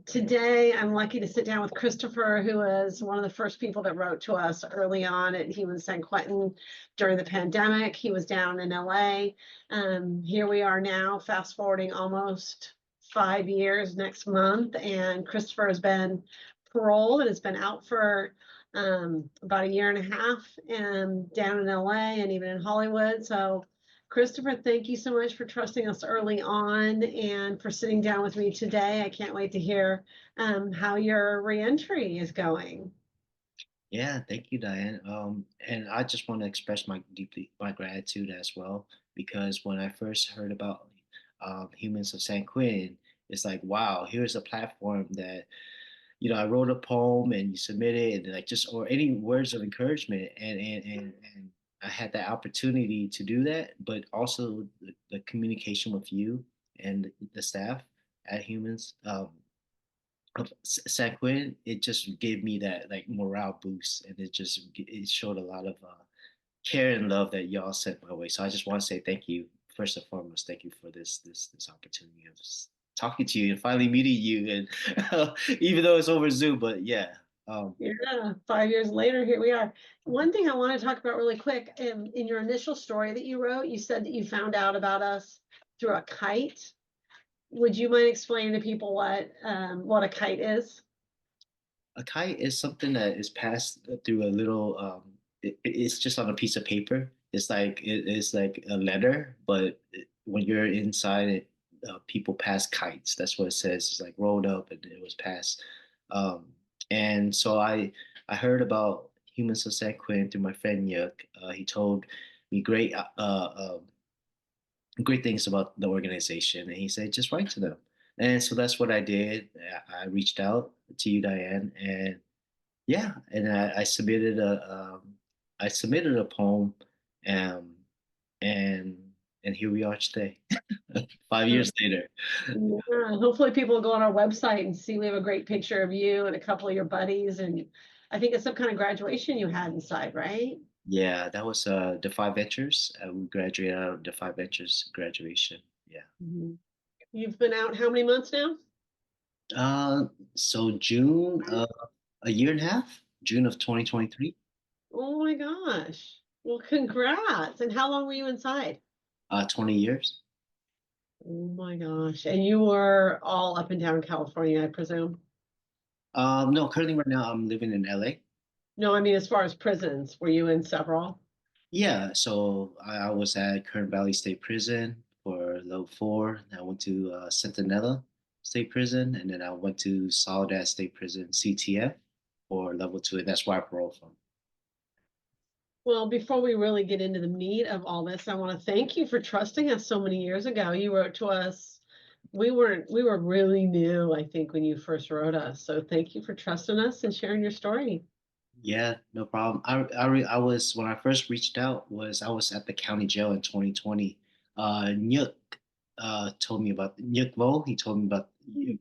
Today, I'm lucky to sit down with Christopher, who was one of the first people that wrote to us early on at Human San Quentin during the pandemic. He was down in LA. Here we are now, fast forwarding almost 5 years next month, and Christopher has been paroled and has been out for about a year and a half, and down in LA and even in Hollywood. So Christopher, thank you so much for trusting us early on and for sitting down with me today. I can't wait to hear how your reentry is going. Yeah, thank you, Diane. And I just want to express my gratitude as well because when I first heard about Humans of San Quentin, it's like, wow, here's a platform that I wrote a poem and you submit it, and like just or any words of encouragement, and I had that opportunity to do that, but also the communication with you and the staff at Humans. Of San Quentin, it just gave me that like morale boost, and it showed a lot of care and love that y'all sent my way. So I just want to say thank you first and foremost. Thank you for this opportunity of talking to you and finally meeting you, and even though it's over Zoom, but yeah. Yeah, 5 years later, here we are. One thing I want to talk about really quick, in your initial story that you wrote, you said that you found out about us through a kite. Would you mind explaining to people what a kite is? A kite is something that is passed through a little. It's just on a piece of paper. It's like a letter, but when you're inside it, people pass kites. That's what it says. It's like rolled up and it was passed. Um, and so I heard about Humans of San Quentin through my friend Yuk. He told me great things about the organization, and he said just write to them. And so that's what I did. I reached out to you, Diane, and yeah, and I submitted a poem, um, and and here we are today, 5 years later. Yeah, hopefully people will go on our website and see we have a great picture of you and a couple of your buddies. And I think it's some kind of graduation you had inside, right? Yeah, that was Defy Ventures. We graduated out of Defy Ventures graduation. Yeah. Mhm. You've been out how many months now? Uh, so June, a year and a half, June of 2023, Oh my gosh. Well, congrats. And how long were you inside? 20 years. Oh my gosh. And you were all up and down California, I presume. No, currently right now I'm living in LA. No, I mean, as far as prisons, were you in several? Yeah, so I was at Kern Valley State Prison for level 4. And I went to Centinela State Prison, and then I went to Soledad State Prison, CTF, for level 2, and that's where I paroled from. Well, before we really get into the meat of all this, I want to thank you for trusting us so many years ago. You wrote to us. We were really new, I think, when you first wrote us. So thank you for trusting us and sharing your story. Yeah, no problem. I was when I first reached out was I was at the county jail in 2020. Nyuk told me about Nyuk Vo. He told me about your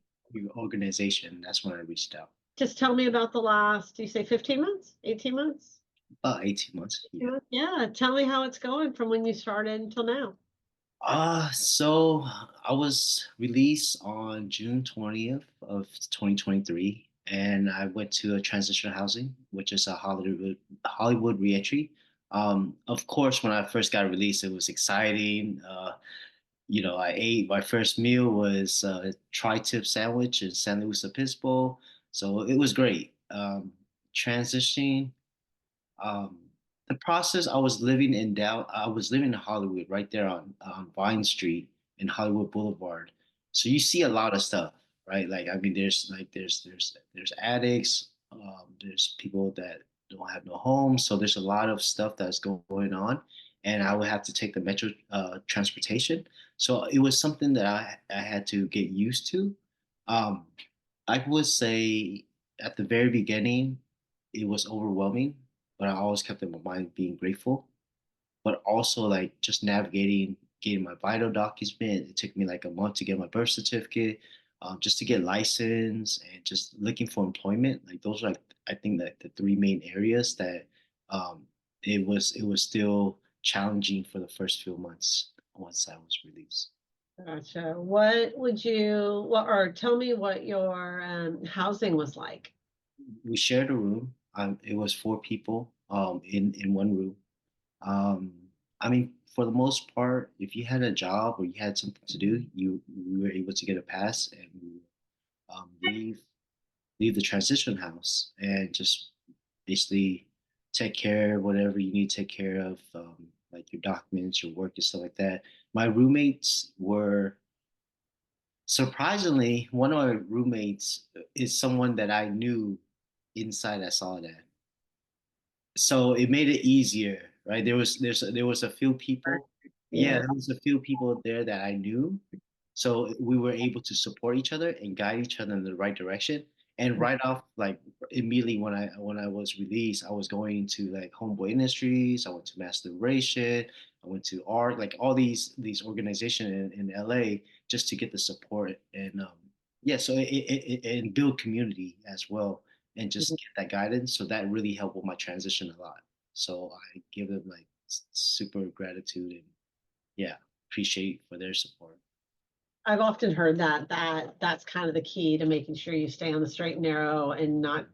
organization. That's when I reached out. Just tell me about the last, do you say 15 months? 18 months? About 18 months. Yeah. Yeah, tell me how it's going from when you started until now. So I was released on June 20th of 2023, and I went to a transitional housing, which is a Hollywood reentry. Of course, when I first got released, it was exciting. I ate my first meal was a tri-tip sandwich in San Luis Obispo, so it was great. Transitioning um, the process. I was living in Hollywood, right there on Vine Street and Hollywood Boulevard. So you see a lot of stuff, right? Like I mean, there's addicts, there's people that don't have no homes. So there's a lot of stuff that's going on, and I would have to take the metro transportation. So it was something that I had to get used to. Um, I would say at the very beginning, it was overwhelming, but I always kept in my mind being grateful. But also like just navigating, getting my vital documents. It took me like a month to get my birth certificate, just to get license and just looking for employment. Like those are like I think that the three main areas that um, it was still challenging for the first few months once I was released. Gotcha. What would you, well, or tell me what your housing was like? We shared a room. It was four people in one room. Um, I mean, for the most part, if you had a job or you had something to do, you were able to get a pass and leave the transition house and just basically take care of whatever you need to take care of, like your documents, your work, and stuff like that. My roommates were surprisingly, one of my roommates is someone that I knew inside I saw that. So it made it easier, right? There was a few people, yeah, Yeah. there was a few people there that I knew, so we were able to support each other and guide each other in the right direction. And right off, like immediately when I was released, I was going to like Homeboy Industries. I went to Mass Liberation. I went to art, like all these organizations in LA just to get the support and yeah, so and build community as well and just get that guidance. So that really helped with my transition a lot. So I give them like super gratitude and yeah, appreciate for their support. I've often heard that that's kind of the key to making sure you stay on the straight and narrow and not,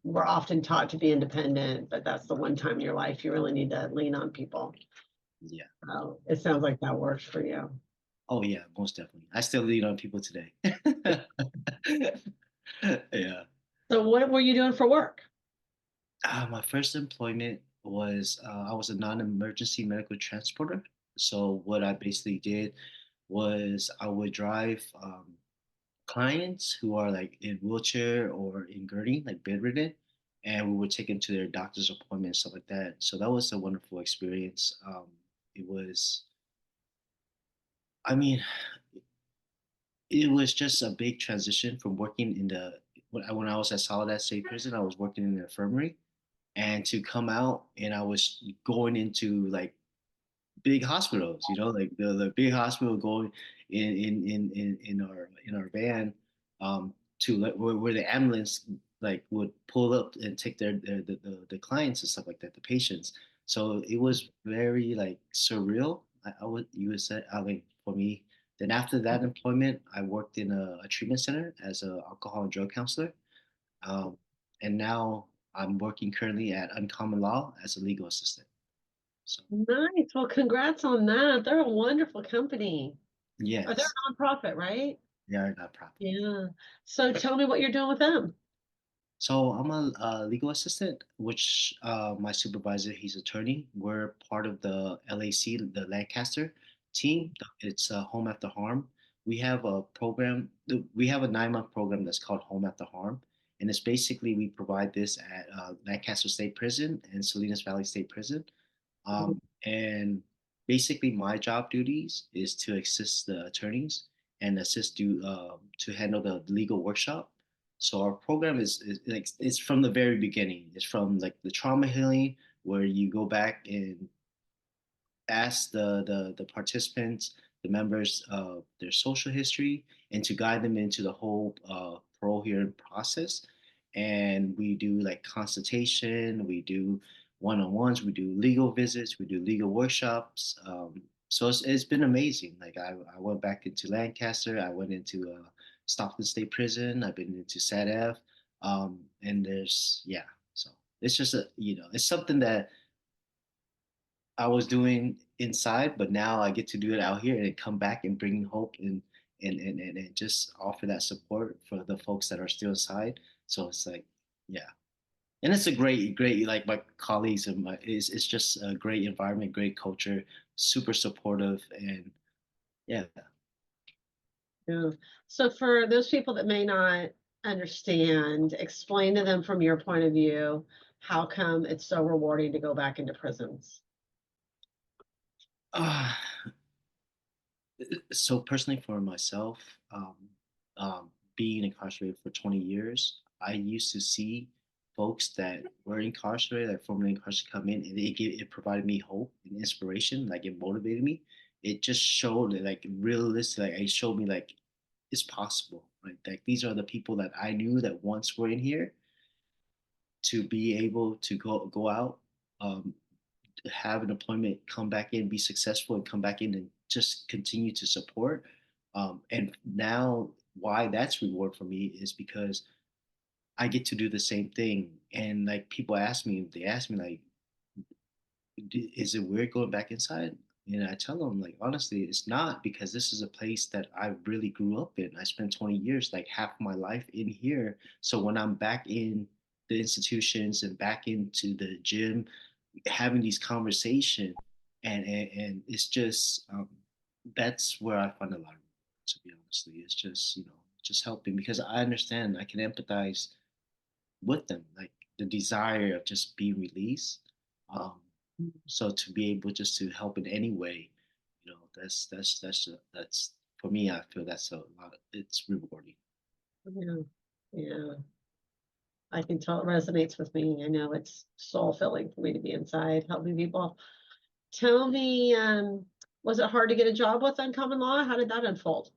we're often taught to be independent, but that's the one time in your life you really need to lean on people. Yeah. So it sounds like that works for you. Oh yeah, most definitely. I still lean on people today. Yeah. So what were you doing for work? My first employment was I was a non-emergency medical transporter. So what I basically did was I would drive clients who are like in wheelchair or in gurney, like bedridden, and we would take them to their doctor's appointments, stuff like that. So that was a wonderful experience. It was, I mean, it was just a big transition from working in when I was at Soledad State Prison, I was working in the infirmary, and to come out and I was going into like big hospitals, like the big hospital going in our van to like where the ambulance like would pull up and take the clients and stuff like that, the patients. So it was very like surreal. I would you would say I mean for me. Then after that employment, I worked in a treatment center as an alcohol and drug counselor. Um, and now I'm working currently at Uncommon Law as a legal assistant. So Nice. Well, congrats on that. They're a wonderful company. Are they yes, a nonprofit, right? they are not profit. Yeah. So tell me what you're doing with them. So I'm a legal assistant, which my supervisor, he's attorney. We're part of the LAC, the Lancaster team. It's Home After Harm. We have a program. We have a 9-month program that's called Home After Harm, and it's basically we provide this at Lancaster State Prison and Salinas Valley State Prison. And basically, my job duties is to assist the attorneys and assist you to handle the legal workshop. So our program is like it's from the very beginning. It's from like the trauma healing where you go back and ask the participants, the members, their social history, and to guide them into the whole parole hearing process. And we do like consultation, we do one-on-ones, we do legal visits, we do legal workshops. So it's been amazing. Like I went back into Lancaster, I went into Stockton State Prison, I've been into SADF, and there's yeah. So it's just it's something that I was doing inside, but now I get to do it out here and come back and bring hope and just offer that support for the folks that are still inside. So it's like, yeah. And it's a great, like my colleagues and it's just a great environment, great culture, super supportive. And yeah. Yeah. So for those people that may not understand, explain to them from your point of view, how come it's so rewarding to go back into prisons? Uh, so personally for myself, being incarcerated for 20 years, I used to see folks that were incarcerated, like formerly incarcerated, come in, and it provided me hope and inspiration. Like it motivated me. It just showed like realistic. Like it showed me like it's possible. Right, like these are the people that I knew that once were in here to be able to go out, um, have an employment, come back in, be successful, and come back in and just continue to support. And now why that's reward for me is because I get to do the same thing. And like people ask me, they ask me like, is it weird going back inside? And I tell them like honestly, it's not because this is a place that I really grew up in. I spent 20 years, like half my life in here. So when I'm back in the institutions and back into the gym, having these conversations, and it's just that's where I find a lot of to be honestly. It's just just helping because I understand I can empathize with them, like the desire of just being released. Um, so to be able just to help in any way, that's for me. I feel that's a lot. It's rewarding. Yeah, yeah. I can tell it resonates with me. I know it's soul filling for me to be inside helping people. Tell me, was it hard to get a job with Uncommon Law? How did that unfold?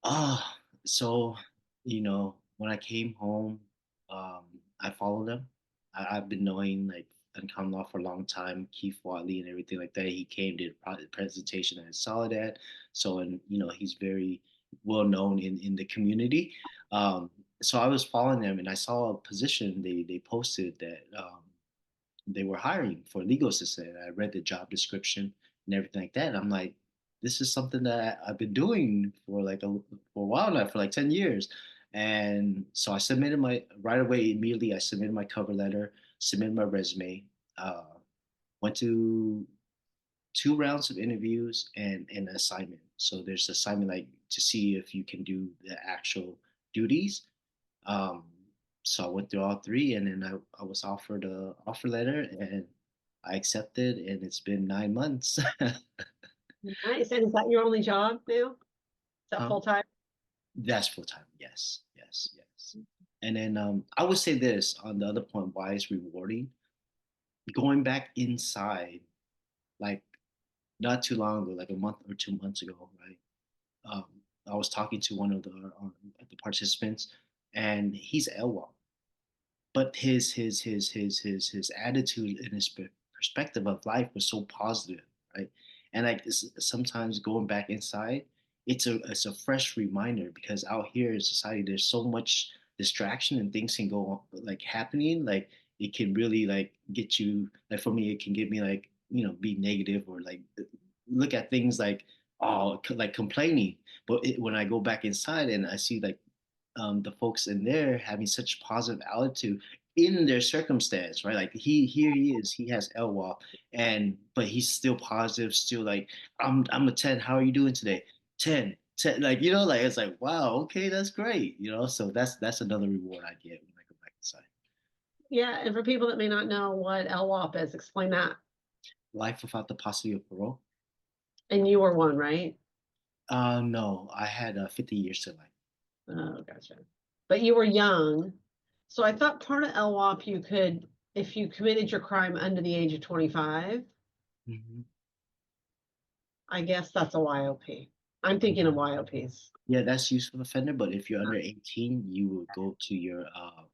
Ah, so when I came home, um, I followed them. I've been knowing like Uncommon Law for a long time, Keith Watley and everything like that. He came, did a presentation at Soledad, so and he's very well known in the community. Um, so I was following them, and I saw a position they posted that they were hiring for a legal assistant. I read the job description and everything like that. And I'm like, this is something that I've been doing for for a while now, for like 10 years. And so I submitted my right away immediately. I submitted my cover letter, submitted my resume, uh, went to 2 rounds of interviews and an assignment. So there's assignment like to see if you can do the actual duties. um, so I went through all three, and then I was offered a offer letter, and I accepted, and it's been 9 months. Nice. And is that your only job now? Is that Huh? full time? That's full time. Yes, yes, yes. And then I would say this on the other point, why it's rewarding. Going back inside, like not too long ago, like a month or 2 months ago, right? Um, I was talking to one of the participants, and he's LWAP, but his attitude and his perspective of life was so positive, right? And like sometimes going back inside, it's a fresh reminder because out here in society there's so much distraction and things can go on, like happening, like it can really like get you, like for me it can get me like be negative or like look at things like like complaining. But when I go back inside and I see like the folks in there having such positive attitude in their circumstance, right? Like here he is, he has LWAP, and but he's still positive, still like I'm a 10. How are you doing today? 10, 10. Like like it's like wow, okay, that's great. So that's another reward I get when I go back inside. Yeah. And for people that may not know what LWAP is, explain that. Life without the possibility of parole. And you were one, right? No, I had 50 years to life. Oh, gotcha. But you were young. So I thought part of LWAP you could, if you committed your crime under the age of 25, Mhm. I guess that's a YOP. I'm thinking of YOPs. Yeah, that's useful offender, but if you're under 18, you would go to your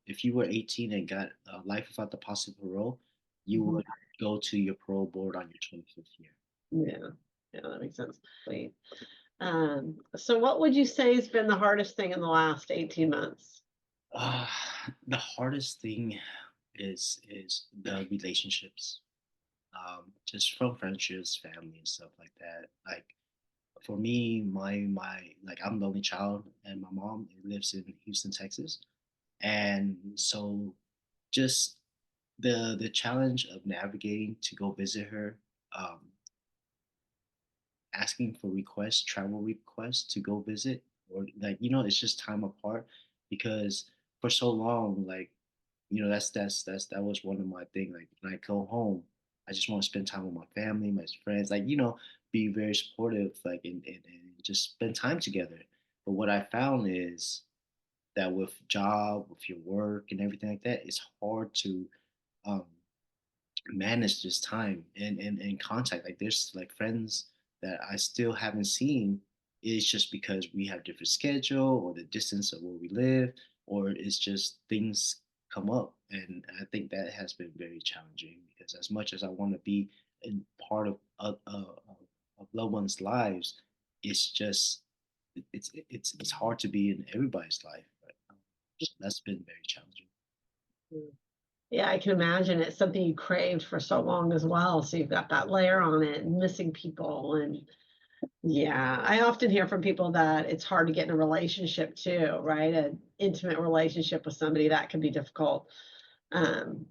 if you were 18 and got life without the possible parole, you Mhm. would go to your parole board on your 25th year. Yeah, yeah, that makes sense. Wait. So what would you say has been the hardest thing in the last 18 months? Uh, the hardest thing is the relationships, just from friendships, family, and stuff like that. Like for me, my like I'm the only child, and my mom lives in Houston, Texas, and so just the challenge of navigating to go visit her, um, asking for requests, travel requests to go visit, or like it's just time apart because for so long, like that was one of my thing. Like when I go home, I just want to spend time with my family, my friends, like be very supportive, like and just spend time together. But what I found is that with job, with your work and everything like that, it's hard to um, manage this time and contact. Like there's like friends that I still haven't seen. It's just because we have different schedule or the distance of where we live, or it's just things come up. And I think that has been very challenging because as much as I want to be in part of loved ones' lives, it's just it's hard to be in everybody's life right now. So that's been very challenging. Mm. Yeah, I can imagine it's something you craved for so long as well. So you've got that layer on it and missing people. And yeah, I often hear from people that it's hard to get in a relationship too, right? An intimate relationship with somebody that can be difficult. Um,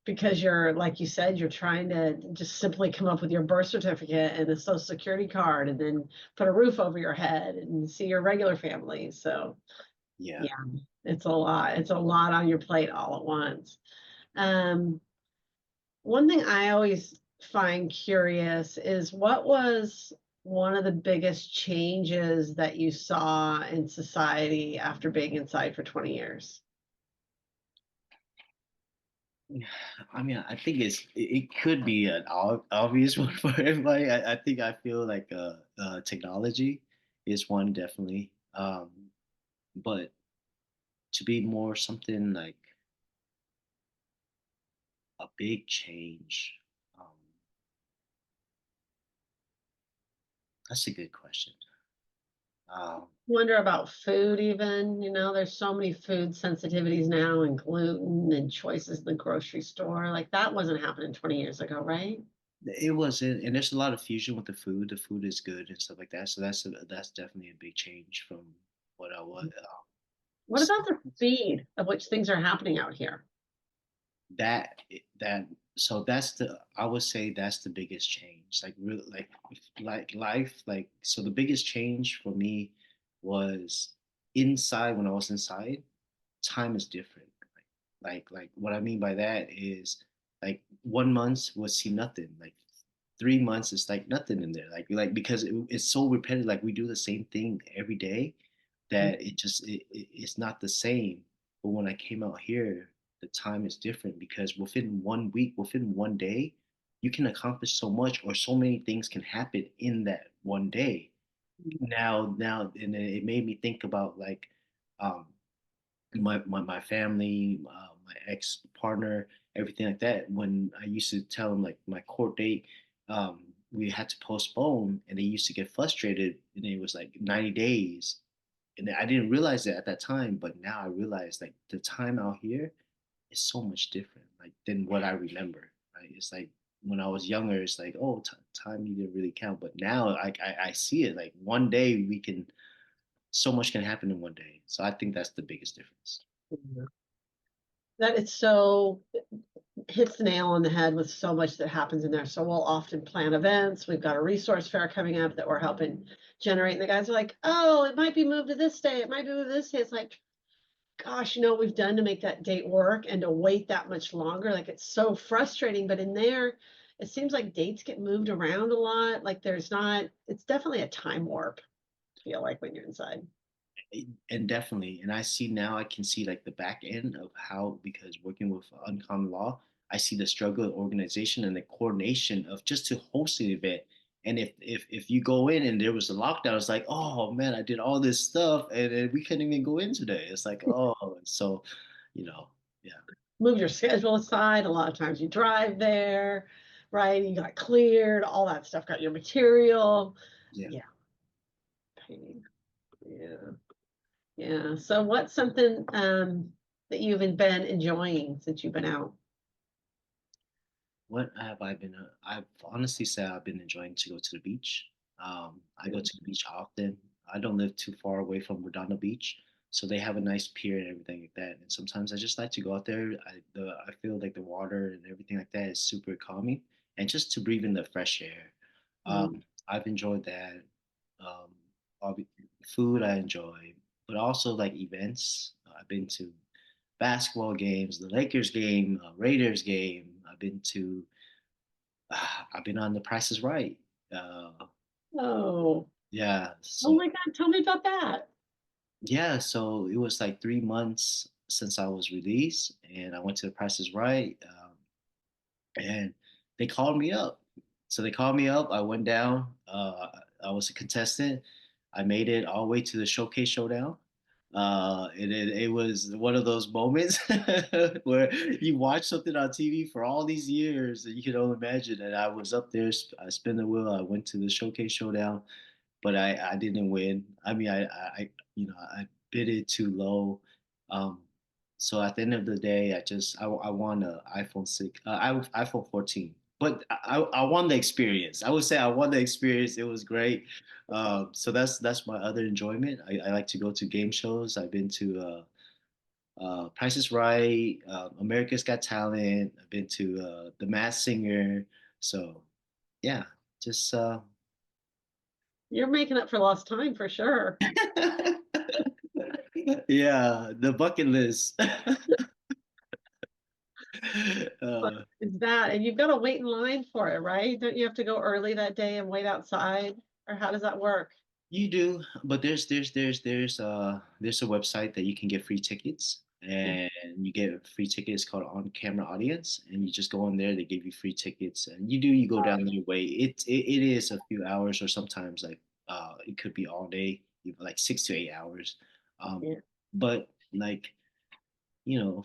because you're, like you said, you're trying to just simply come up with your birth certificate and a social security card and then put a roof over your head and see your regular family. So Yeah. yeah, it's a lot. It's a lot on your plate all at once. Um, One thing I always find curious is what was one of the biggest changes that you saw in society after being inside for 20 years? I mean, I think it could be an obvious one for everybody. I think I feel like technology is one definitely, but to be more something like a big change, um, that's a good question. Um, Wonder about food even, there's so many food sensitivities now and gluten and choices in the grocery store. Like that wasn't happening 20 years ago, right? it wasn't, and there's a lot of fusion with the food. The food is good and stuff like that. So that's definitely a big change from what I was. What about the speed of which things are happening out here? that that so that's the I would say that's the biggest change. Like real like life like so the biggest change for me was inside when I was inside, time is different. Like what I mean by that is like 1 month would seem nothing. Like 3 months is like nothing in there. Like because it's so repetitive. Like we do the same thing every day that it's not the same. But when I came out here, the time is different because within 1 week, within 1 day, you can accomplish so much, or so many things can happen in that 1 day. Now, and it made me think about like um, my family, my ex partner, everything like that. When I used to tell them like my court date, we had to postpone, and they used to get frustrated, and it was like 90 days, and I didn't realize it at that time, but now I realize like the time out here is so much different, like than what I remember. Right? It's like when I was younger, it's like oh, time didn't really count, but now I see it like 1 day we can so much can happen in 1 day. So I think that's the biggest difference. Mhm. That it's so hits the nail on the head with so much that happens in there. So we'll often plan events. We've got a resource fair coming up that we're helping generate. And the guys are like, oh, it might be moved to this day. It might be moved to this day. It's like, gosh, what we've done to make that date work and to wait that much longer. Like it's so frustrating. But in there, it seems like dates get moved around a lot. Like there's not, it's definitely a time warp, I feel like when you're inside. And definitely, and I see now, I can see like the back end of how, because working with uncommon law, I see the struggle of organization and the coordination of just to host an event. And if you go in and there was a lockdown, it's like, oh man, I did all this stuff, and we couldn't even go in today. It's like, oh, so yeah. Move your schedule aside. A lot of times you drive there, right? You got cleared, all that stuff, got your material. Yeah. Yeah, pain. Yeah. Yeah. So what's something that you've been enjoying since you've been out? What have I been? I've honestly said I've been enjoying to go to the beach. I go to the beach often. I don't live too far away from Redondo Beach, so they have a nice pier and everything like that. And sometimes I just like to go out there. I feel like the water and everything like that is super calming, and just to breathe in the fresh air. Mm. I've enjoyed that. Um, obvi- Food I enjoy, but also like events. I've been to basketball games, the Lakers game, Raiders game. I've been on The Price is Right. Uh, Oh, yeah, oh so my God, tell me about that. yeah, so it was like 3 months since I was released, and I went to The Price is Right, and they called me up. So they called me up. I went down. I was a contestant. I made it all the way to the showcase showdown. It was one of those moments where you watch something on TV for all these years and you can only imagine. And I was up there, I spun the wheel, I went to the showcase showdown, but I didn't win. I mean, I bid it too low. Um, so at the end of the day, I won a iPhone 6, iPhone 14. But I won the experience. I would say I won the experience. It was great. So that's my other enjoyment. I like to go to game shows. I've been to Price is Right, America's Got Talent. I've been to The Masked Singer. So yeah, just You're making up for lost time for sure. yeah, the bucket list. But uh, it's that, and you've got to wait in line for it, right? Don't you have to go early that day and wait outside? Or how does that work? you do, but there's a website that you can get free tickets, Mm. and you get free tickets called On Camera Audience, and you just go in there. They give you free tickets, and you go down there, wait. It is a few hours, or sometimes like it could be all day, like 6 to 8 hours. Um, Yeah. but like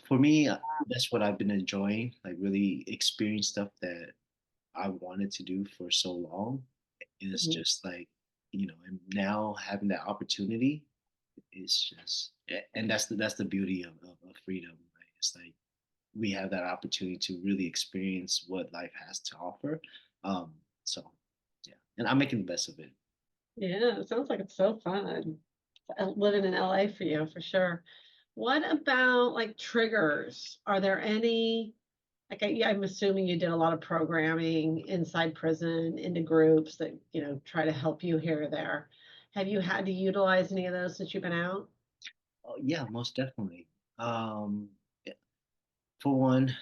for me, that's what I've been enjoying, like really experience stuff that I wanted to do for so long. It's Mhm. just like, and now having that opportunity is just, and that's the beauty of freedom, right? It's like we have that opportunity to really experience what life has to offer. Um, so yeah, and I'm making the best of it. Yeah, it sounds like it's so fun. Living in LA for you, for sure. What about like triggers? Are there any, like I'm assuming you did a lot of programming inside prison into groups that, try to help you here or there. Have you had to utilize any of those since you've been out? Oh, yeah, most definitely. Um, yeah, for one,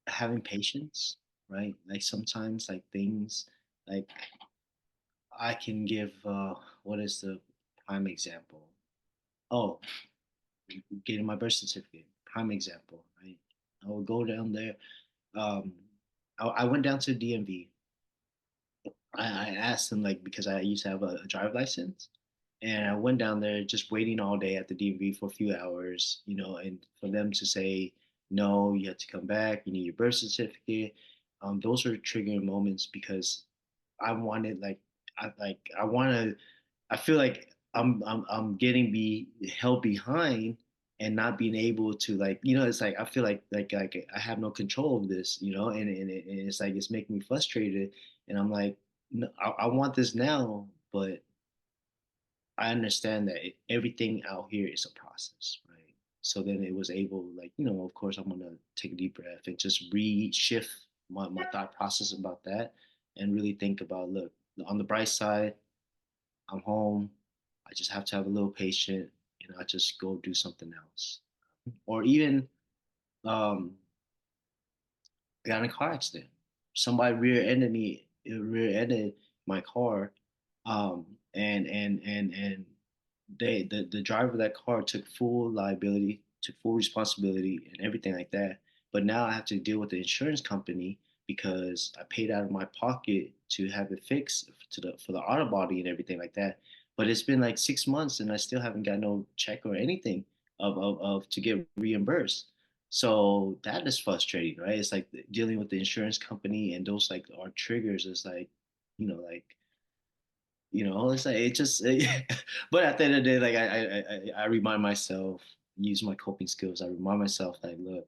having patience, right? Like sometimes, like things, like I can give, what is the prime example? Oh, getting my birth certificate, prime example, right? I would go down there. Um, I went down to DMV. I asked them, like, because I used to have a driver's license, and I went down there just waiting all day at the DMV for a few hours, and for them to say, no, you have to come back, you need your birth certificate. Those are triggering moments because I wanted, I want to, I feel like I'm getting be held behind and not being able to, like, it's like I feel like I have no control of this, and it's like it's making me frustrated, and I'm like, no, I want this now, but I understand that everything out here is a process, right? So then it was able, like, of course, I'm gonna take a deep breath and just reshift my thought process about that, and really think about, look, on the bright side, I'm home. I just have to have a little patience, and I just go do something else. Or even um, I got in a car accident. Somebody rear-ended my car, and the driver of that car took full liability, took full responsibility, and everything like that. But now I have to deal with the insurance company because I paid out of my pocket to have it fixed for the auto body and everything like that. But it's been like 6 months, and I still haven't got no check or anything of to get reimbursed. So that is frustrating, right? It's like dealing with the insurance company, and those like are triggers. It's like, like, it's like it just. But at the end of the day, like I remind myself, use my coping skills. I remind myself, like, look,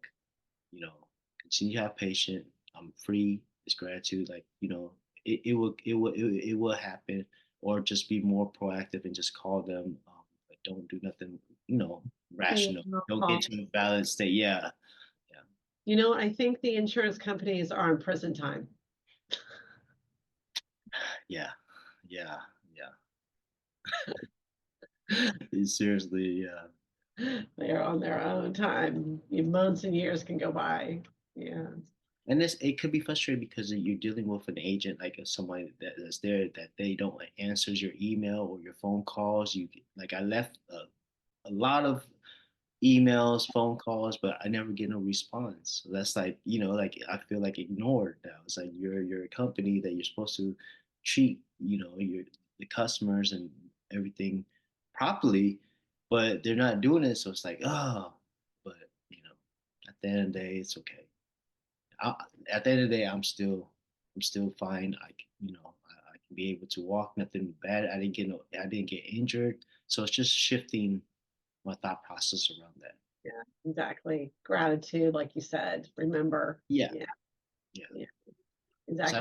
continue to have patience. I'm free. It's gratitude. Like, it will happen, or just be more proactive and just call them. But don't do nothing, you know, Yeah, rational. no Don't get call. to a valid state. Yeah, yeah. I think the insurance companies are in prison time. Yeah, yeah, yeah. Seriously, yeah. They're on their own time. Months and years can go by. Yeah. And it could be frustrating because you're dealing with an agent, like somebody that's there, that they don't like, answers your email or your phone calls. Like I left a lot of emails, phone calls, but I never get no response. So that's like, like I feel like ignored now. It's like you're a company that you're supposed to treat, your the customers and everything properly, but they're not doing it. So it's like, oh, but at the end of the day, it's okay. I, at the end of the day, I'm still fine. I, c- you know, I can be able to walk, nothing bad. I didn't get injured. So it's just shifting my thought process around that. Yeah, exactly. Gratitude, like you said, remember. Yeah, Yeah, yeah. yeah, So exactly.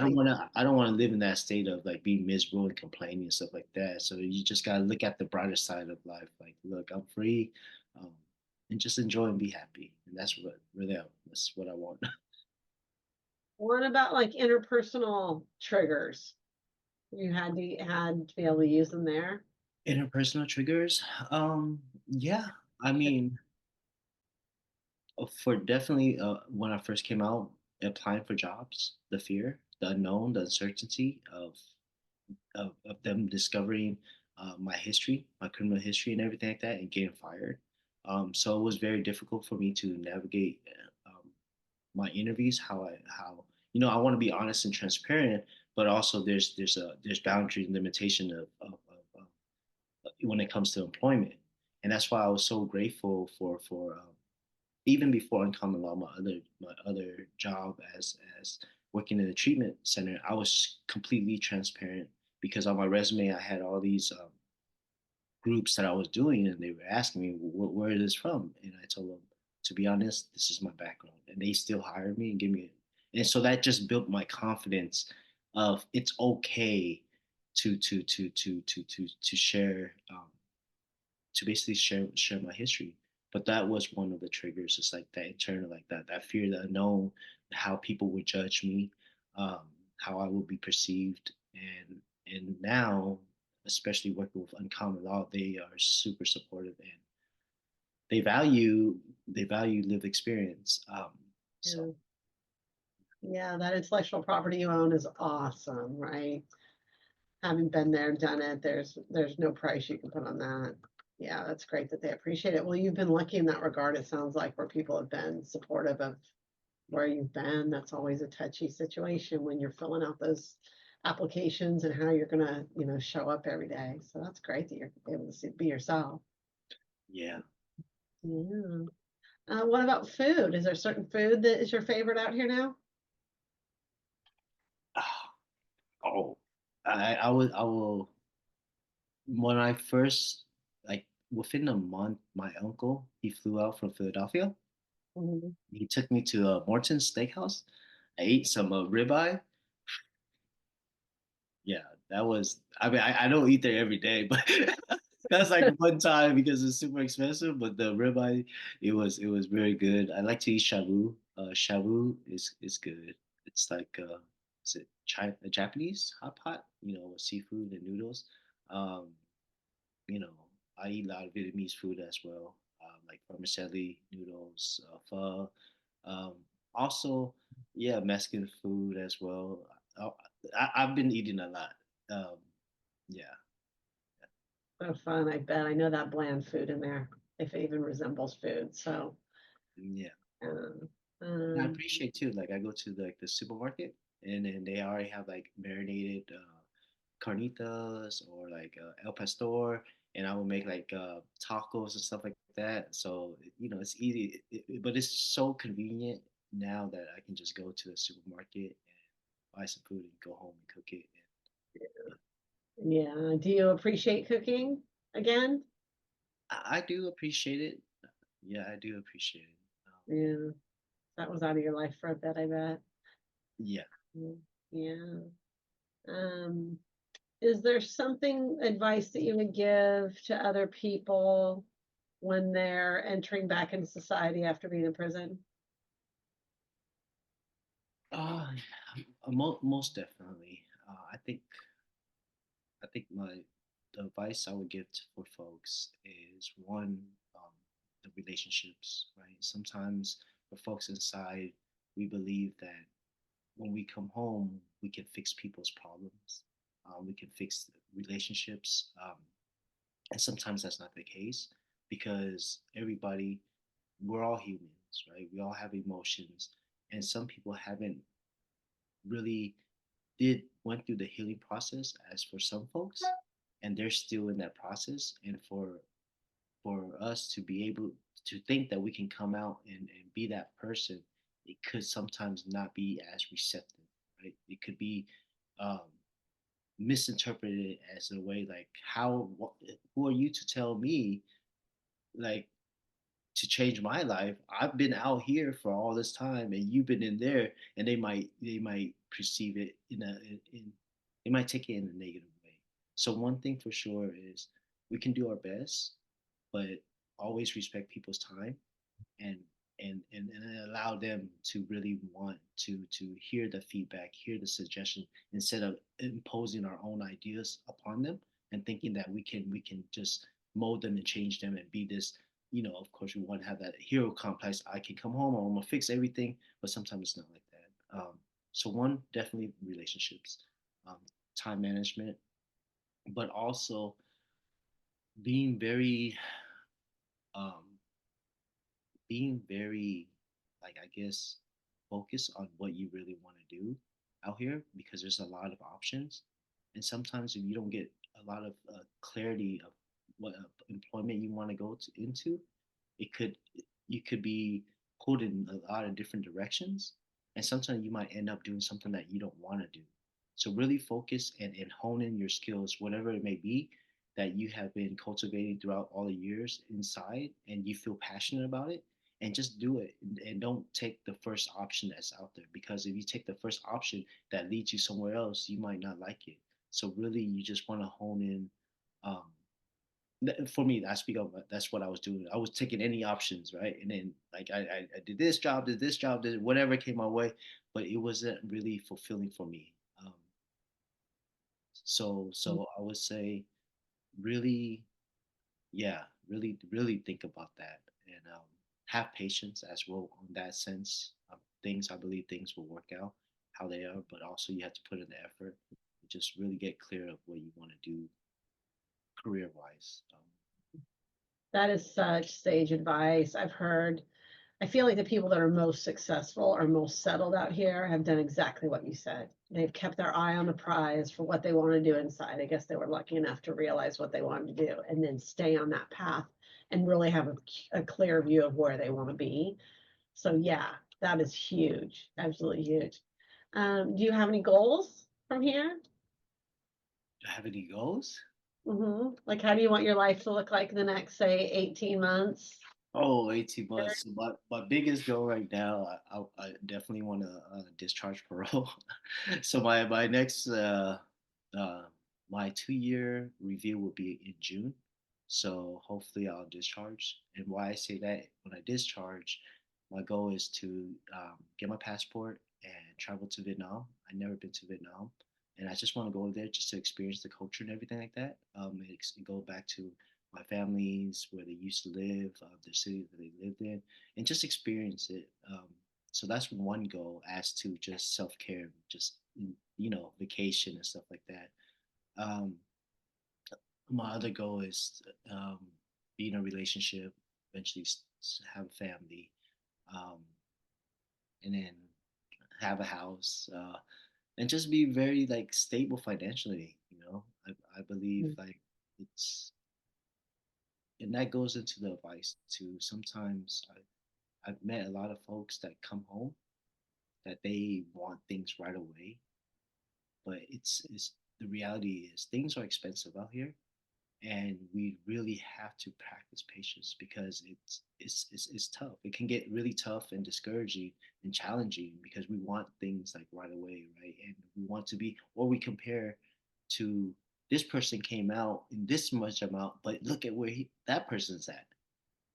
I don't want to live in that state of like being miserable and complaining and stuff like that. So you just gotta look at the brighter side of life. Like, look, I'm free, um, and just enjoy and be happy. And that's what really that's what I want. What about like interpersonal triggers? You had to be able to use them there. Interpersonal triggers, yeah. I mean, for definitely when I first came out, applying for jobs, the fear, the unknown, the uncertainty of them discovering my history, my criminal history, and everything like that, and getting fired. So it was very difficult for me to navigate my interviews. How I want to be honest and transparent, but also there's boundary and limitation of when it comes to employment, and that's why I was so grateful for even before Uncommon Law, my other job as working in a treatment center, I was completely transparent because on my resume I had all these groups that I was doing, and they were asking me where it is from, and I told them, to be honest, this is my background, and they still hired me and give me it, and so that just built my confidence of it's okay to share to basically share my history. But that was one of the triggers. It's like that internal, like that fear, the unknown, how people would judge me, um, how I would be perceived, and now, especially working with Uncommon Law, they are super supportive and they value they value lived experience. So Yeah. Yeah, that intellectual property you own is awesome, right? Having been there, done it, there's no price you can put on that. Yeah, that's great that they appreciate it. Well, you've been lucky in that regard, it sounds like, where people have been supportive of where you've been. That's always a touchy situation when you're filling out those applications and how you're gonna, show up every day. So that's great that you're able to be yourself. yeah. Yeah. What about food? Is there a certain food that is your favorite out here now? Oh, I will when I first, like, within a month, my uncle, he flew out from Philadelphia. Mhm. He took me to Morton's Steakhouse. I ate some ribeye. Yeah, that was. I mean, I don't eat there every day, but that's like one time because it's super expensive. But the ribeye, it was very good. I like to eat shabu. Shabu is good. It's like is it China, Japanese hot pot? With seafood and noodles. Um, you know, I eat a lot of Vietnamese food as well, like vermicelli, noodles, pho. Um, Also, yeah, Mexican food as well. I, I've been eating a lot. Um, yeah, So fun, I bet. I know that bland food in there, if it even resembles food. So, yeah. um, And I um, appreciate too. Like I go to the supermarket and then they already have like marinated carnitas or like El Pastor, and I will make like tacos and stuff like that. So it's easy, but it's so convenient now that I can just go to the supermarket and buy some food and go home and cook it. And yeah. Do you appreciate cooking again? I do appreciate it. Yeah, I do appreciate it. Yeah, that was out of your life for a bit, I bet. Yeah. Mm, yeah. Um, is there something advice that you would give to other people when they're entering back into society after being in prison? Uh, most definitely. I think the advice I would give for folks is one, the relationships, right? Sometimes for folks inside, we believe that when we come home, we can fix people's problems, we can fix relationships, and sometimes that's not the case because we're all humans, right? We all have emotions, and some people haven't really did went through the healing process as for some folks, and they're still in that process, and for us to be able to think that we can come out and be that person, it could sometimes not be as receptive, right? It could be um, misinterpreted it as a way like who are you to tell me like to change my life? I've been out here for all this time and you've been in there, and they might perceive it in they might take it in a negative way. So one thing for sure is we can do our best, but always respect people's time, and and allow them to really want to hear the feedback, hear the suggestion, instead of imposing our own ideas upon them and thinking that we can just mold them and change them and be this. Of course, we want to have that hero complex. I can come home, I'm gonna fix everything, but sometimes it's not like that. So one, definitely relationships, um, time management, but also being very um, being very, like, I guess, focus on what you really want to do out here, because there's a lot of options. And sometimes if you don't get a lot of clarity of what employment you want to go into, it could you could be pulled in a lot of different directions, and sometimes you might end up doing something that you don't want to do. So really focus and hone in your skills, whatever it may be, that you have been cultivating throughout all the years inside, and you feel passionate about it, and just do it, and don't take the first option that's out there, because if you take the first option that leads you somewhere else, you might not like it. So really you just want to hone in. um, for me, I speak of, that's what I was doing. I was taking any options, right? And then like I did this job, did whatever came my way, but it wasn't really fulfilling for me. So I would say, really, yeah, really think about that, and have patience as well on that sense. Things, I believe things will work out how they are, but also you have to put in the effort and just really get clear of what you want to do career wise. That is such sage advice. I feel like the people that are most successful or most settled out here have done exactly what you said. They've kept their eye on the prize for what they want to do inside. I guess they were lucky enough to realize what they wanted to do and then stay on that path and really have a clear view of where they want to be. So, yeah, that is huge. Absolutely huge. Do you have any goals from here? Do I have any goals? Like, how do you want your life to look like in the next, say, 18 months? Oh, 18 months. So my biggest goal right now, I definitely want to discharge parole. So my next uh, my 2-year review will be in June. So hopefully I'll discharge. And why I say that, when I discharge, my goal is to get my passport and travel to Vietnam. I've never been to Vietnam, and I just want to go there just to experience the culture and everything like that. Go back to my families, where they used to live, the city that they lived in, and just experience it. So that's one goal, as to just self care, just vacation and stuff like that. Um, my other goal is be in a relationship, eventually have a family, um, and then have a house, and just be very like stable financially. I believe like it's and that goes into the advice too. Sometimes I've met a lot of folks that come home that they want things right away, but it's the reality is things are expensive out here, and we really have to practice patience, because it's tough. It can get really tough and discouraging and challenging, because we want things like right away, right? And we want to be, or we compare to, this person came out in this much amount, but look at where that person's at.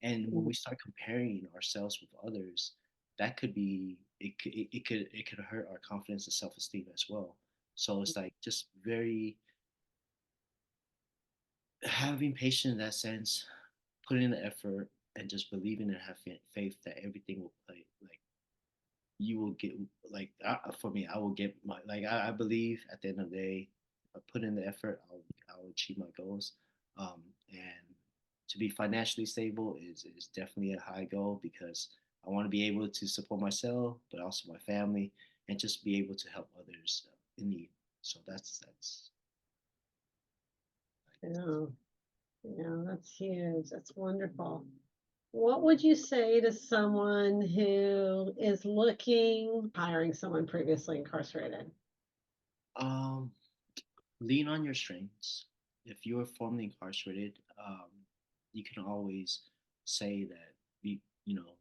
And when we start comparing ourselves with others, that could be it could hurt our confidence and self-esteem as well. So it's like just very having patience in that sense, putting in the effort, and just believing and having faith that everything will play like you will get, like for me, I will get my, like I believe at the end of the day, if I put in the effort, I'll achieve my goals. And to be financially stable is definitely a high goal, because I want to be able to support myself, but also my family, and just be able to help others in need. So that's Yeah, yeah, that's huge. That's wonderful. What would you say to someone who is looking, hiring someone previously incarcerated? um Lean on your strengths. If you're formerly incarcerated, you can always say that you know,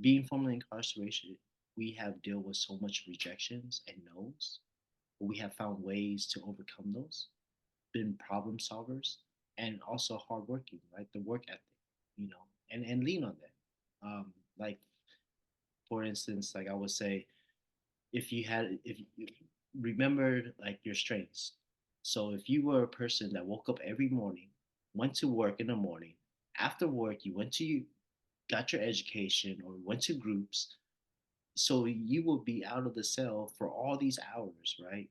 being formerly incarcerated, we have dealt with so much rejections and no's, but we have found ways to overcome those, been problem solvers, and also hardworking, right? The work ethic, and lean on that. Like for instance, like I would say, if you remembered like your strengths. So if you were a person that woke up every morning, went to work in the morning, after work you went to got your education or went to groups, so you will be out of the cell for all these hours, right?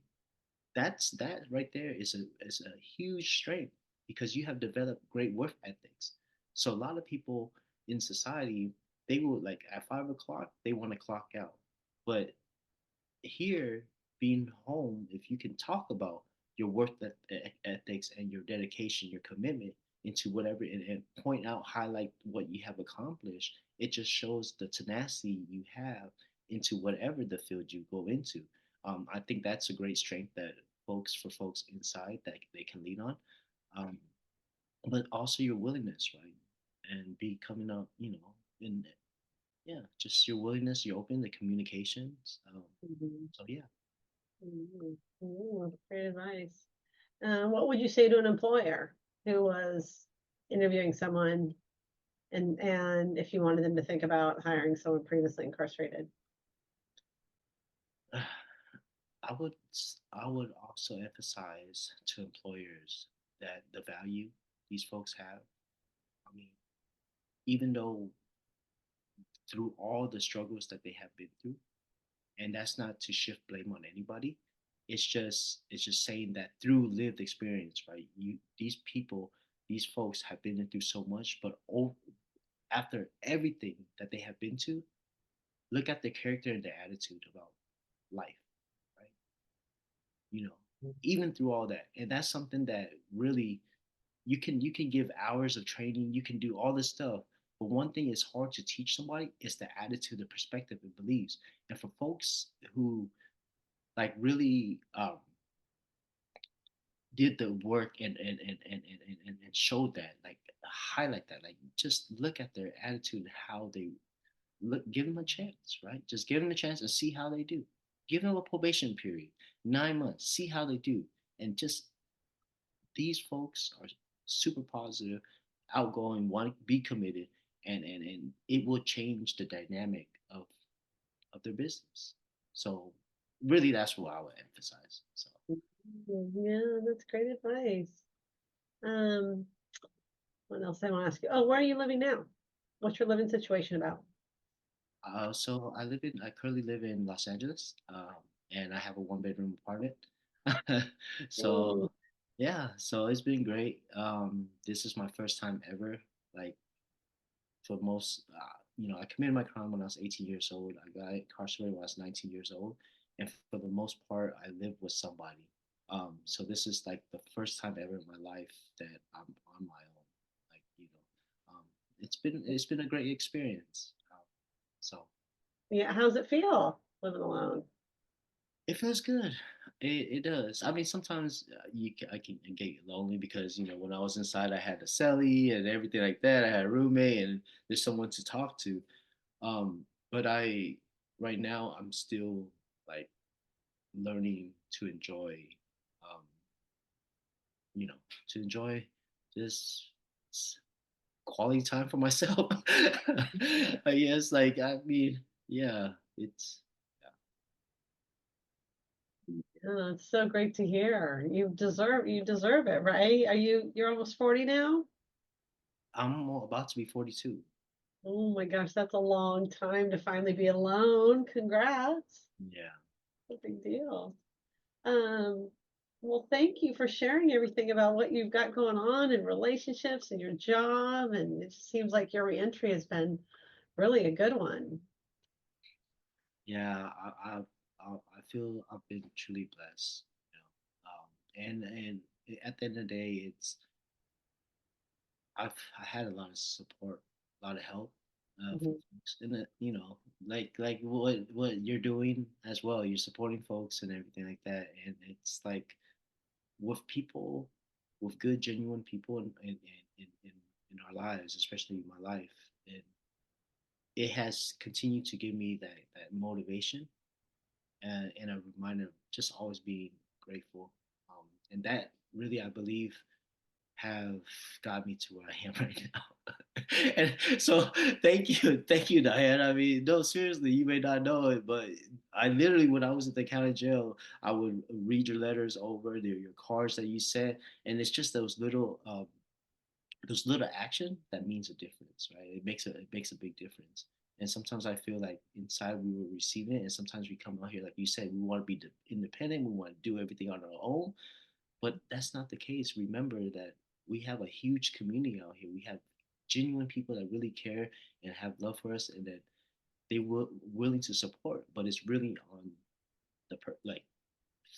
That right there is a huge strength because you have developed great work ethics. So a lot of people in society, they will like at 5 o'clock they want to clock out, but here being home, if you can talk about your work ethics and your dedication, your commitment into whatever, and point out, highlight what you have accomplished, it just shows the tenacity you have into whatever the field you go into. I think that's a great strength that folks inside that they can lean on, um, but also your willingness, right? And be coming up, and yeah, just your willingness, you're open, the communications. Mhm. So yeah. Mhm. Ooh, great advice. What would you say to an employer who was interviewing someone and if you wanted them to think about hiring someone previously incarcerated? I would also emphasize to employers that the value these folks have. I mean, even though through all the struggles that they have been through, and that's not to shift blame on anybody. It's just saying that through lived experience, right? These people, these folks have been through so much, but after everything that they have been to, look at their character and their attitude about life, right? you know Even through all that, and that's something that really you can give hours of training, you can do all this stuff, but one thing is hard to teach somebody is the attitude, the perspective, and beliefs. And for folks who like really did the work and showed that, like highlight that, like just look at their attitude, how they look, give them a chance, right? Just give them a chance and see how they do. Give them a probation period, 9 months, see how they do. And just these folks are super positive, outgoing, want to be committed, and it will change the dynamic of their business. So really that's what I would emphasize. So Yeah, that's great advice. Um, what else I want to ask you? Oh, where are you living now? What's your living situation about? I currently live in Los Angeles, and I have a one-bedroom apartment. Ooh, So yeah, so it's been great. This is my first time ever, like for most, I committed my crime when I was 18 years old. I got incarcerated when I was 19 years old, and for the most part, I lived with somebody. So this is like the first time ever in my life that I'm on my own. Like, it's been a great experience. So yeah. How's it feel living alone? it feels good. It does. I mean, sometimes I can get lonely because when I was inside, I had a cellie and everything like that. I had a roommate and there's someone to talk to. But right now I'm still like learning to enjoy, um, you know, to enjoy this quality time for myself. I guess, like, I mean, yeah, it's yeah. Oh, it's so great to hear. You deserve it, right? You're almost 40 now? I'm about to be 42. Oh my gosh, that's a long time to finally be alone. Congrats. Yeah. A big deal. Um, well, thank you for sharing everything about what you've got going on in relationships and your job. And it just seems like your reentry has been really a good one. Yeah, I feel I've been truly blessed, and at the end of the day, I had a lot of support, a lot of help from Mhm. folks, and like what you're doing as well. You're supporting folks and everything like that, and it's like with people, with good, genuine people in our lives, especially my life. And it has continued to give me that motivation and a reminder of just always being grateful. And that really, I believe, have got me to where I am right now. And so thank you, Diane. I mean, no, seriously, you may not know it, but I literally, when I was at the county jail, I would read your letters over, your cards that you sent, and it's just those little action that means a difference, right? It makes a big difference. And sometimes I feel like inside we were receiving it, and sometimes we come out here, like you said, we want to be independent, we want to do everything on our own, but that's not the case. Remember that we have a huge community out here. We have genuine people that really care and have love for us, and that they were willing to support. But it's really on like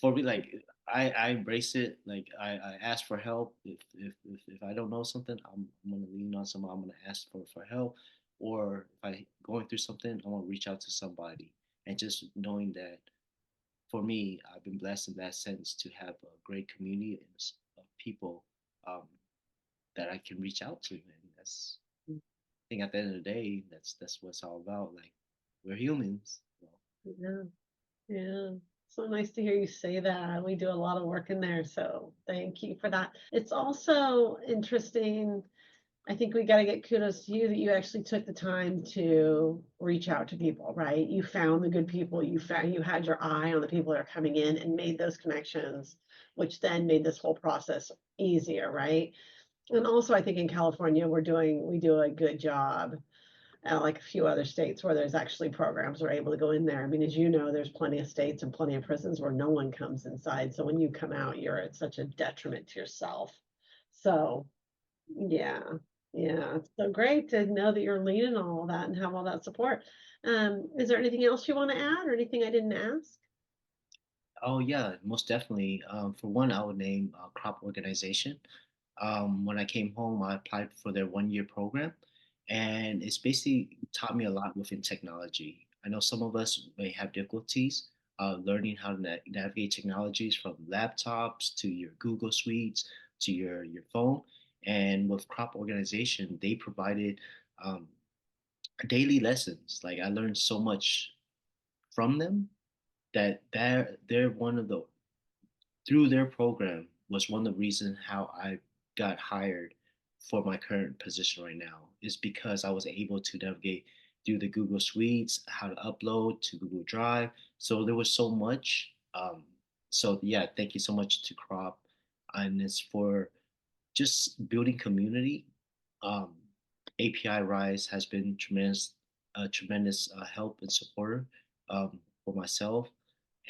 for me, like I embrace it. Like I ask for help if I don't know something, I'm gonna lean on someone. I'm gonna ask for help, or if I going through something, I'm gonna reach out to somebody. And just knowing that for me, I've been blessed in that sense to have a great community of people um, that I can reach out to, and that's I think at the end of the day, that's what it's all about. Like we're humans. So. Yeah, yeah. So nice to hear you say that. We do a lot of work in there, so thank you for that. It's also interesting. I think we got to get kudos to you that you actually took the time to reach out to people, right? You found the good people, you had your eye on the people that are coming in and made those connections, which then made this whole process easier, right? And also, I think in California, we do a good job, like a few other states where there's actually programs that are able to go in there. I mean, as you know, there's plenty of states and plenty of prisons where no one comes inside. So when you come out, you're at such a detriment to yourself. So yeah, yeah, it's so great to know that you're leading all of that and have all that support. Is there anything else you want to add or anything I didn't ask? Oh yeah, most definitely. For one, I would name Crop Organization. When I came home, I applied for their 1 year program, and it's basically taught me a lot within technology. I know some of us may have difficulties learning how to navigate technologies from laptops to your Google Suites to your phone. And with Crop Organization, they provided um, daily lessons. Like I learned so much from them that they're one of the through their program was one of the reasons how I got hired for my current position right now is because I was able to navigate through the Google Suites, how to upload to Google Drive. So there was so much. So yeah, thank you so much to Crop, and it's for just building community. Um, API Rise has been tremendous help and supporter for myself,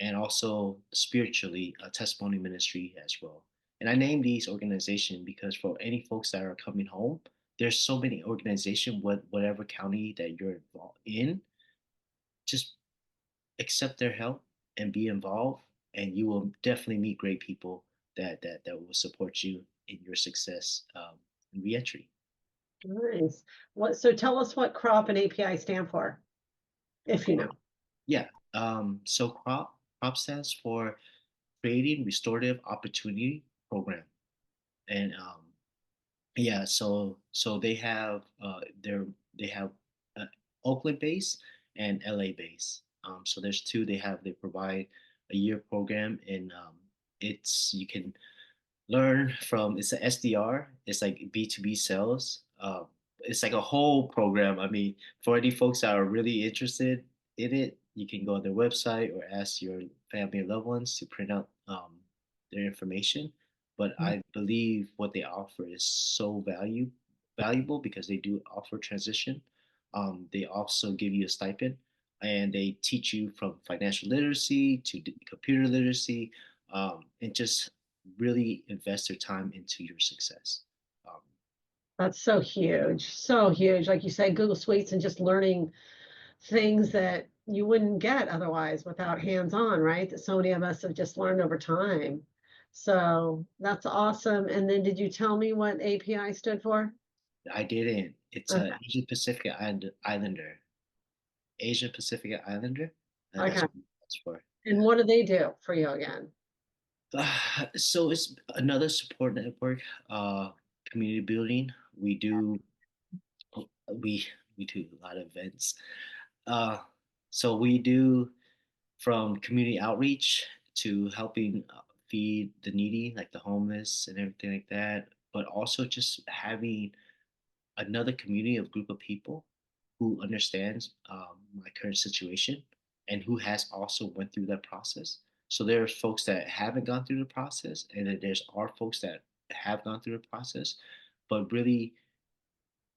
and also spiritually a testimony ministry as well. And I name these organizations because for any folks that are coming home, there's so many organizations, whatever county that you're involved in, just accept their help and be involved, and you will definitely meet great people that will support you in your success in reentry. Nice. So tell us what CROP and API stand for, if you know. Yeah. So crop stands for Creating Restorative Opportunity Program, and yeah, so they have uh, Oakland base and LA base. So there's two. They provide a year program, and it's you can learn from it's a SDR. It's like B2B sales. It's like a whole program. I mean, for any folks that are really interested in it, you can go on their website or ask your family and loved ones to print out their information. But I believe what they offer is so valuable because they do offer transition. They also give you a stipend, and they teach you from financial literacy to computer literacy, and just really invest their time into your success. Um, That's so huge, so huge. Like you said, Google Suites and just learning things that you wouldn't get otherwise without hands-on, right? That so many of us have just learned over time. So that's awesome. And then did you tell me what API stood for? I didn't. It's a Okay. Islander, Asia Pacific Islander. Okay. That's what it's for. And Yeah. what do they do for you again? So it's another support network, uh, community building. We do we we do a lot of events. Uh, so we do from community outreach to helping feed the needy, like the homeless and everything like that. But also just having another community of group of people who understands my current situation and who has also went through that process. So there's folks that haven't gone through the process, and then there's our folks that have gone through the process. But really,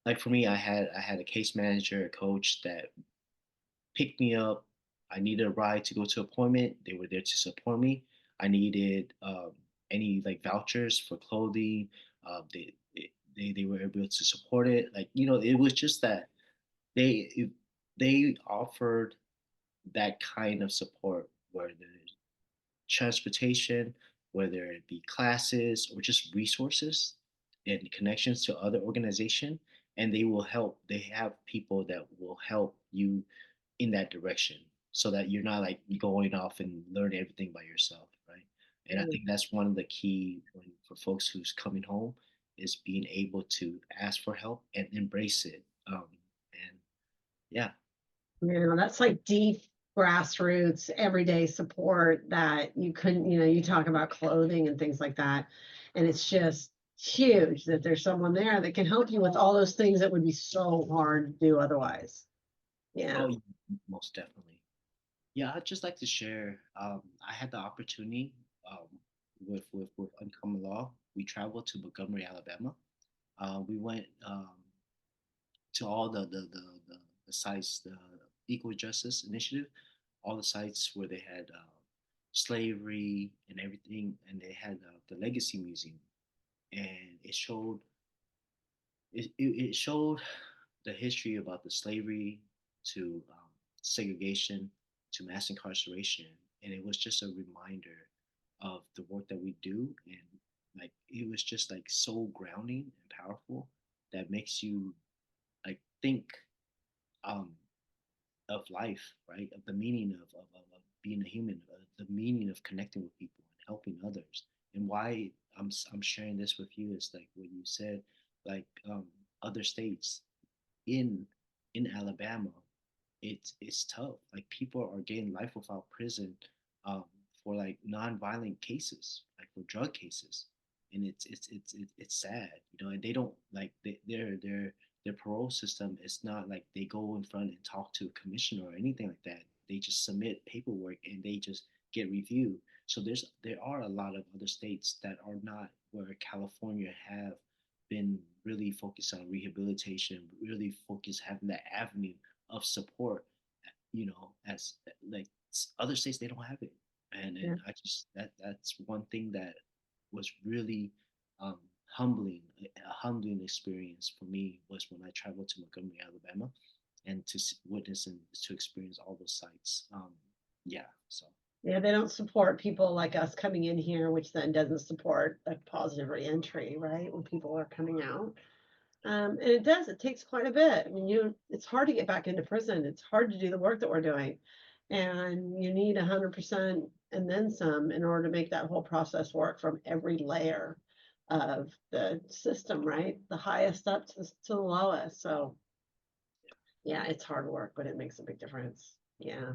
like for me, I had a case manager, a coach that picked me up. I needed a ride to go to an appointment. They were there to support me. I needed any like vouchers for clothing. They were able to support it. Like it was just that they they offered that kind of support where there's transportation, whether it be classes or just resources and connections to other organization, and they will help. They have people that will help you in that direction so that you're not like going off and learning everything by yourself, right? And I Mm. think that's one of the key for folks who's coming home is being able to ask for help and embrace it. And yeah. That's like deep grassroots, everyday support that you couldn't, you talk about clothing and things like that. And it's just huge that there's someone there that can help you with all those things that would be so hard to do otherwise. Oh, Yeah. yeah, most definitely. Yeah, I'd just like to share. I had the opportunity um, with Uncommon Law. We traveled to Montgomery, Alabama. We went to all the sites, the Equal Justice Initiative, all the sites where they had slavery and everything, and they had the Legacy Museum, and it showed the history about the slavery to segregation to mass incarceration, and it was just a reminder of the work that we do, and like it was just like so grounding and powerful that makes you like think um, of life, right? Of the meaning of being a human, the meaning of connecting with people and helping others. And why I'm sharing this with you is like what you said, like other states in Alabama, it's tough. Like people are getting life without prison um, for like non-violent cases, like for drug cases, and it's sad, And they don't like their parole system is not like they go in front and talk to a commissioner or anything like that. They just submit paperwork and they just get reviewed. So there are a lot of other states that are not where California have been really focused on rehabilitation, really focused having that avenue of support, as like other states they don't have it. And Yeah. I just that's one thing that was really humbling, a humbling experience for me was when I traveled to Montgomery, Alabama, and to witness and to experience all those sites. Yeah, so Yeah, they don't support people like us coming in here, which then doesn't support like positive reentry, right? When people are coming out. And it takes quite a bit. I mean, it's hard to get back into prison. It's hard to do the work that we're doing. And you need 100% and then some in order to make that whole process work from every layer of the system, right? The highest up to the lowest. So yeah, it's hard work, but it makes a big difference. Yeah,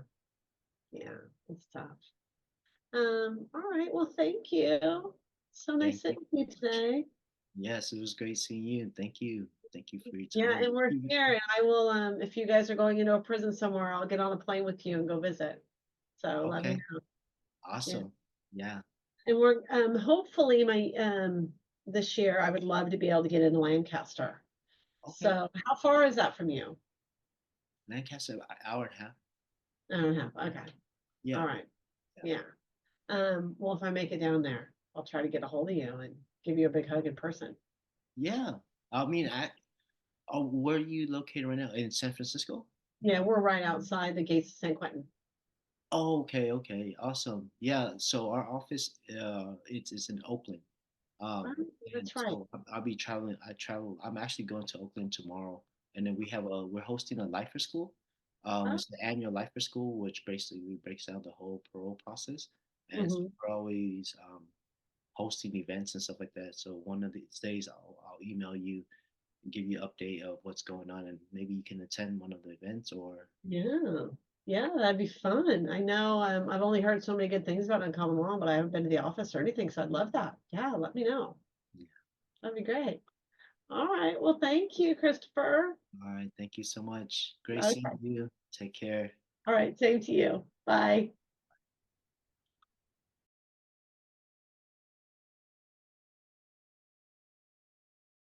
yeah, it's tough. All right, well, thank you. So nice thank you sitting with you so much. today. Yes, it was great seeing you, and thank you for your Yeah, time. and we're here, and I will, if you guys are going into a prison somewhere, I'll get on a plane with you and go visit. So let me Okay, know. Yeah. awesome. Yeah. And we're hopefully this year I would love to be able to get into Lancaster. Okay. So how far is that from you? Lancaster, an hour and a half. I don't know. Okay. Yeah. All right. Yeah. Yeah. Well, if I make it down there, I'll try to get a hold of you and give you a big hug in person. Yeah. I mean, where are you located right now? In San Francisco? Yeah, we're right outside the gates of San Quentin. Oh, okay, okay, awesome. Yeah, so our office it's in Oakland. Oh, And that's right. so I'll be traveling. I'm actually going to Oakland tomorrow, and then we're hosting a lifer school. Oh, It's the annual lifer school, which basically breaks down the whole parole process. and so Hmm. we're always hosting events and stuff like that. So one of these days, I'll email you and give you an update of what's going on, and maybe you can attend one of the events or. Yeah. Yeah, that'd be fun. I know I've only heard so many good things about Uncommon Law, but I haven't been to the office or anything, so I'd love that. Yeah, let me know. Yeah. That'd be great. All right. Well, thank you, Christopher. All right, thank you so much. Great seeing Okay. you. Take care. All right. Same to you. Bye.